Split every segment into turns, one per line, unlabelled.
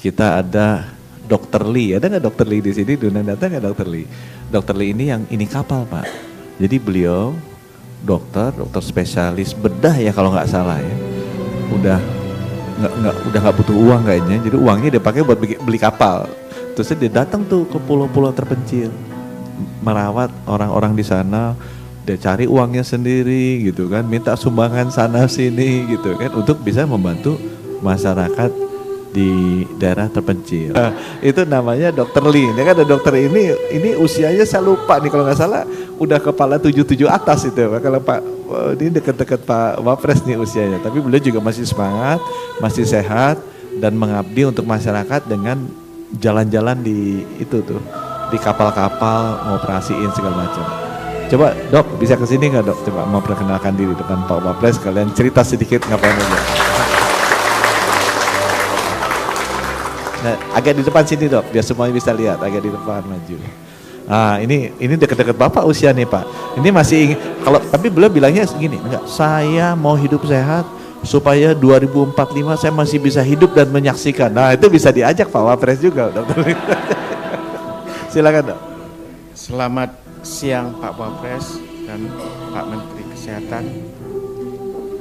kita ada Dokter Lee. Ada nggak Dokter Lee di sini? Diundang datang nggak Dokter Lee? Dokter Lee ini yang ini kapal Pak. Jadi beliau dokter spesialis bedah ya kalau nggak salah ya. Udah nggak butuh uang kayaknya. Jadi uangnya dia pakai buat beli kapal. Terus dia datang tuh ke pulau-pulau terpencil, merawat orang-orang di sana. Dia cari uangnya sendiri gitu kan, minta sumbangan sana sini gitu kan, untuk bisa membantu masyarakat di daerah terpencil. Itu namanya Dokter Lee. Ini kan ada dokter ini usianya saya lupa nih kalau nggak salah udah kepala 77 atas itu. Kalau Pak ini dekat-dekat Pak Wapres nih usianya, tapi beliau juga masih semangat, masih sehat dan mengabdi untuk masyarakat dengan jalan-jalan di itu tuh, di kapal-kapal, ngoperasiin segala macam. Coba Dok, bisa kesini nggak Dok? Coba mau perkenalkan diri depan Pak Wapres, kalian cerita sedikit ngapain aja. Nah, agak di depan sini Dok, biar semuanya bisa lihat, agak di depan maju. Ah, ini dekat-dekat Bapak usia nih Pak. Ini masih kalau tapi beliau bilangnya segini, enggak, saya mau hidup sehat supaya 2045 saya masih bisa hidup dan menyaksikan. Nah, itu bisa diajak Pak Wapres juga, Dokter. Silakan Dok.
Selamat siang Pak Wapres dan Pak Menteri Kesehatan.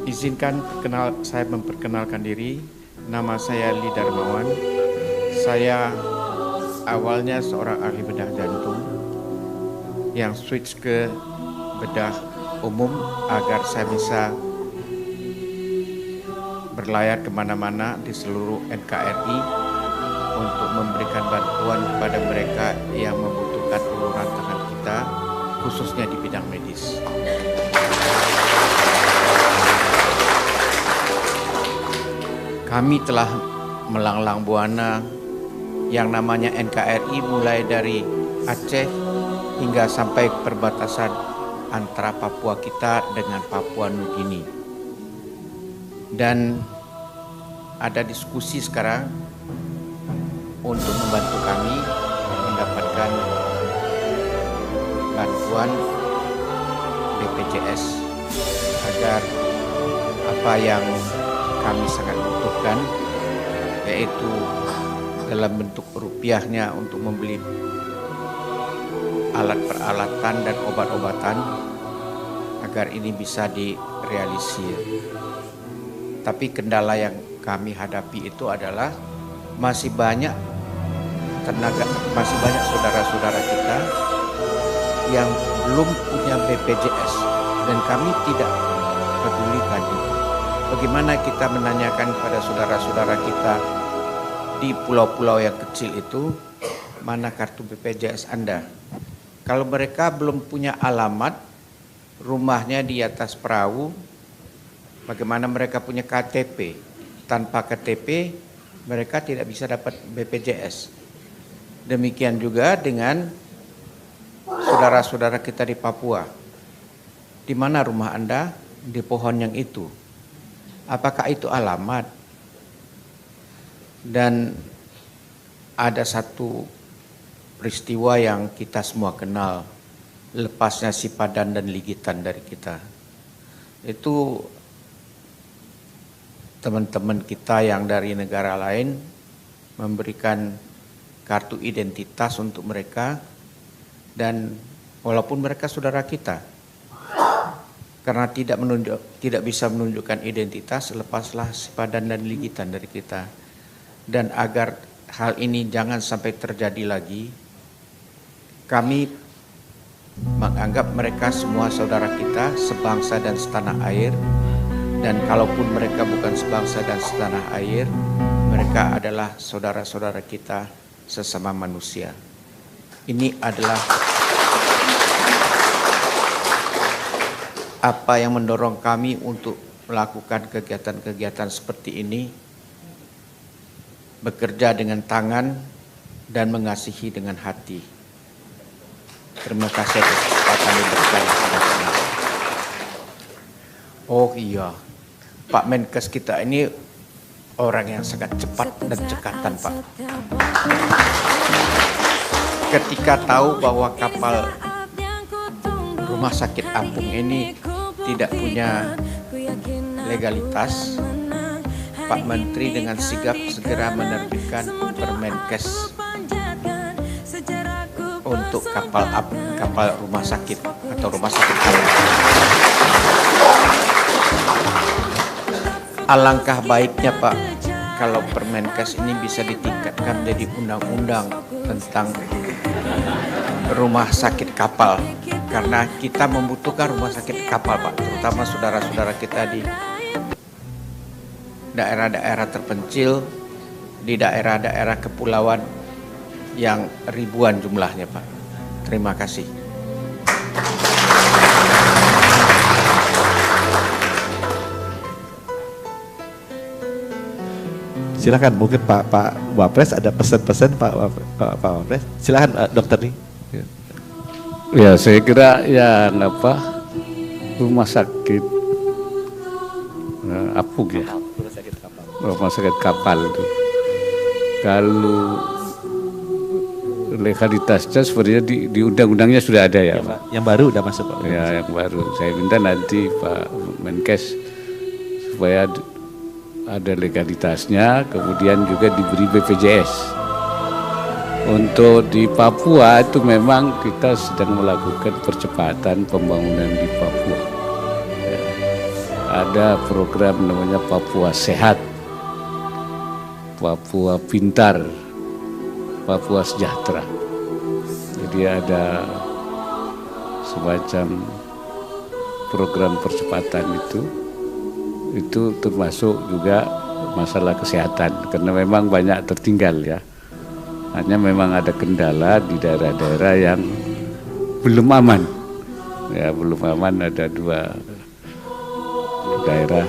Izinkan saya memperkenalkan diri. Nama saya Lee Darmawan. Saya awalnya seorang ahli bedah jantung yang switch ke bedah umum agar saya bisa berlayar kemana-mana di seluruh NKRI untuk memberikan bantuan kepada mereka yang membutuhkan uluran tangan kita, khususnya di bidang medis. Kami telah melanglang buana yang namanya NKRI mulai dari Aceh hingga sampai perbatasan antara Papua kita dengan Papua Nugini. Dan ada diskusi sekarang untuk membantu kami mendapatkan bantuan BPJS agar apa yang kami sangat butuhkan, yaitu dalam bentuk rupiahnya untuk membeli alat peralatan dan obat-obatan agar ini bisa direalisir. Tapi kendala yang kami hadapi itu adalah masih banyak saudara-saudara kita yang belum punya BPJS dan kami tidak pedulikan itu. Bagaimana kita menanyakan kepada saudara-saudara kita di pulau-pulau yang kecil itu, mana kartu BPJS Anda? Kalau mereka belum punya alamat, rumahnya di atas perahu, bagaimana mereka punya KTP? Tanpa KTP, mereka tidak bisa dapat BPJS. Demikian juga dengan saudara-saudara kita di Papua. Di mana rumah Anda? Di pohon yang itu. Apakah itu alamat? Dan ada satu peristiwa yang kita semua kenal, lepasnya sipadan dan ligitan dari kita. Itu teman-teman kita yang dari negara lain memberikan kartu identitas untuk mereka, dan walaupun mereka saudara kita, karena tidak bisa menunjukkan identitas, lepaslah sipadan dan ligitan dari kita. Dan agar hal ini jangan sampai terjadi lagi, kami menganggap mereka semua saudara kita, sebangsa dan setanah air. Dan kalaupun mereka bukan sebangsa dan setanah air, mereka adalah saudara-saudara kita sesama manusia. Ini adalah apa yang mendorong kami untuk melakukan kegiatan-kegiatan seperti ini, bekerja dengan tangan dan mengasihi dengan hati. Terima kasih atas kesempatan yang diberikan kepada kami. Oh iya, Pak Menkes kita ini orang yang sangat cepat dan cekatan, Pak. Ketika tahu bahwa kapal Rumah Sakit Apung ini tidak punya legalitas, Pak Menteri dengan sigap segera menerbitkan Permenkes untuk kapal rumah sakit atau rumah sakit kapal. Alangkah baiknya Pak, kalau Permenkes ini bisa ditingkatkan menjadi undang-undang tentang rumah sakit kapal, karena kita membutuhkan rumah sakit kapal Pak, terutama saudara-saudara kita di daerah-daerah terpencil, di daerah-daerah kepulauan yang ribuan jumlahnya Pak. Terima kasih.
Silakan, mungkin Pak Wapres ada pesan-pesan Pak Wapres. Silakan Dokter Lee.
Ya, saya kira yang rumah sakit apung ya, rumah sakit kapal itu. Kalau legalitasnya sebenarnya di undang-undangnya sudah ada ya, Pak.
Yang baru udah masuk Pak.
Ya, yang baru. Saya minta nanti Pak Menkes supaya ada legalitasnya, kemudian juga diberi BPJS. Untuk di Papua itu memang kita sedang melakukan percepatan pembangunan di Papua. Ya. Ada program namanya Papua Sehat, Papua Pintar, Papua Sejahtera. Jadi ada semacam program percepatan itu termasuk juga masalah kesehatan, karena memang banyak tertinggal ya. Hanya memang ada kendala di daerah-daerah yang belum aman. Ya, belum aman, ada 2 daerah,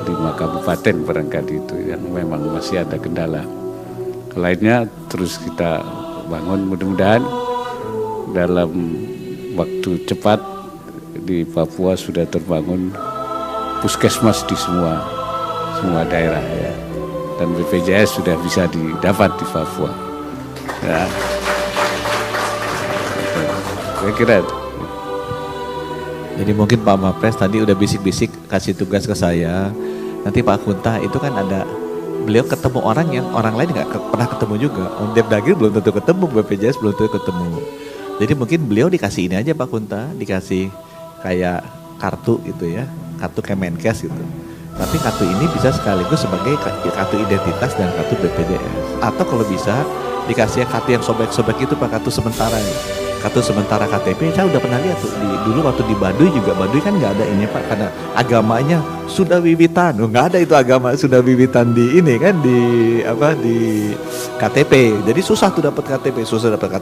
5 kabupaten barangkali itu yang memang masih ada kendala. Lainnya terus kita bangun, mudah-mudahan dalam waktu cepat di Papua sudah terbangun puskesmas di semua daerah ya. Dan BPJS sudah bisa didapat di Papua. Ya. Saya kira.
Jadi mungkin Pak Wapres tadi udah bisik-bisik kasih tugas ke saya. Nanti Pak Kunta itu kan ada, beliau ketemu orang yang orang lain nggak pernah ketemu juga. Om Depdagri belum tentu ketemu, BPJS belum tentu ketemu. Jadi mungkin beliau dikasih ini aja Pak Kunta, dikasih kayak kartu gitu ya, kartu Kemenkes gitu. Tapi kartu ini bisa sekaligus sebagai kartu identitas dan kartu BPJS. Atau kalau bisa dikasih kartu yang sobek-sobek itu Pak, kartu sementara ya. Kartu sementara KTP, saya udah pernah lihat tuh dulu waktu di Baduy juga. Baduy kan nggak ada ini Pak, karena agamanya sudah wiwitan. Nggak ada itu agama sudah wiwitan di ini kan, di KTP. Jadi susah tuh dapat KTP, susah dapat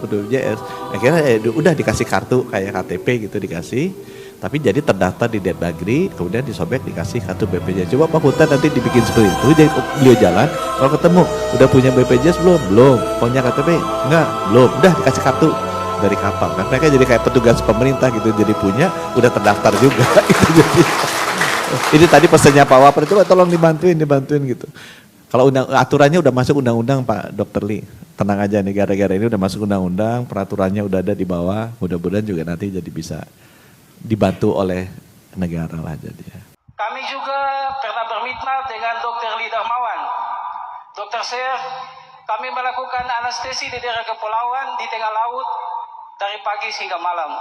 BPJS. Akhirnya udah dikasih kartu kayak KTP gitu dikasih. Tapi jadi terdaftar di Depdagri, kemudian disobek dikasih kartu BPJS. Coba Pak Kunta nanti dibikin seperti itu, jadi beliau jalan, kalau ketemu, udah punya BPJS belum? Belum. Punya KTP? Enggak, belum. Udah dikasih kartu dari kapal. Kan mereka jadi kayak petugas pemerintah gitu, jadi punya, udah terdaftar juga. Itu jadi. Ini tadi pesannya Pak Wapres, coba tolong dibantuin gitu. Kalau aturannya udah masuk undang-undang Pak Dokter Lee, tenang aja nih, gara-gara ini udah masuk undang-undang, peraturannya udah ada di bawah, mudah-mudahan juga nanti jadi bisa dibantu oleh negara lah jadi ya.
Kami juga pernah bermitra dengan Dr. Lee Darmawan. Dr. Sir, kami melakukan anestesi di daerah kepulauan di tengah laut dari pagi hingga malam.